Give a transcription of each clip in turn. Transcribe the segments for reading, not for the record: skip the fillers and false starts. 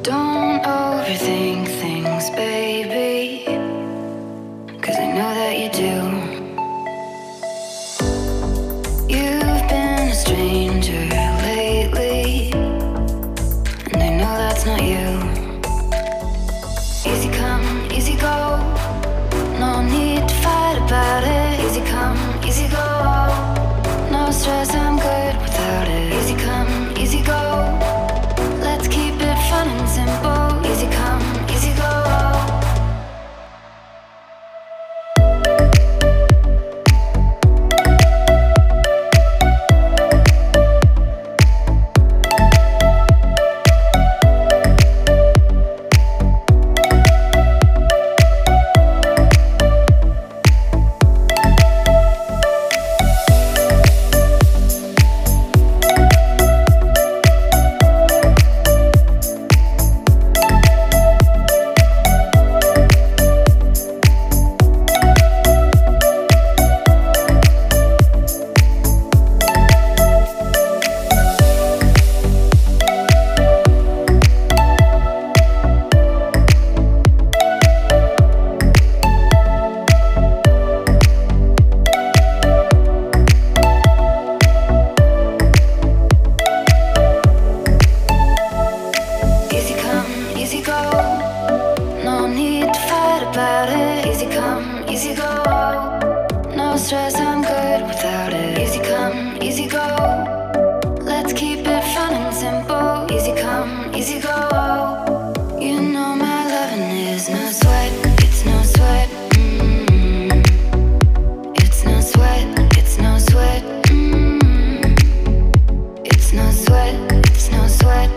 Don't overthink things, baby, 'cause I know that you do. You've been a stranger lately, and I know that's not you. Easy come, easy go, no need to fight about it. Easy come, easy go, no stress, I'm good without it. Easy come, easy go, let's keep it fun and simple. Easy come, easy go. Stress, I'm good without it. Easy come, easy go, let's keep it fun and simple. Easy come, easy go. You know my loving is no sweat, it's no sweat. It's no sweat, it's no sweat. It's no sweat, it's no sweat.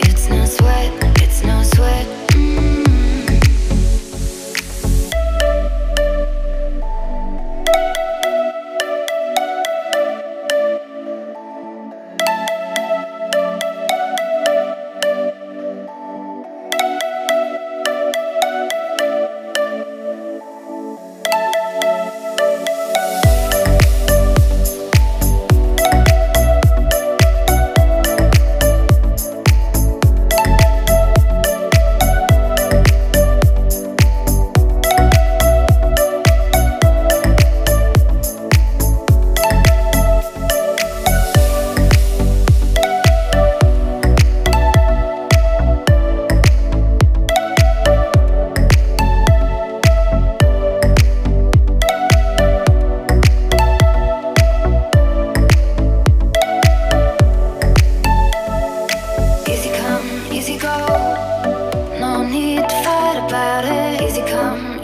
It's no sweat, it's no sweat.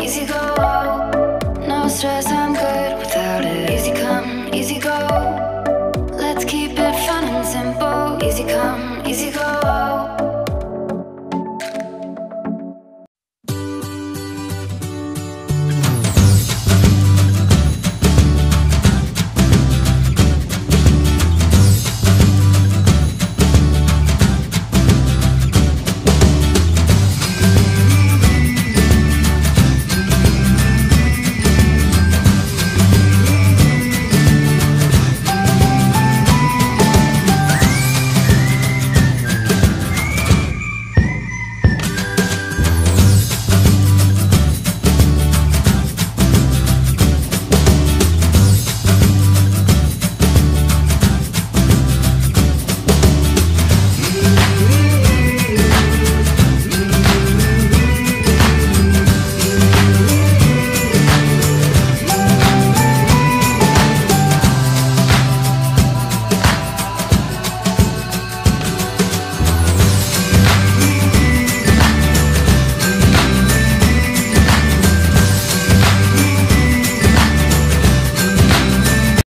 Easy go, no stress, I'm good without it. Easy come, easy go, let's keep it fun and simple. Easy come, easy go.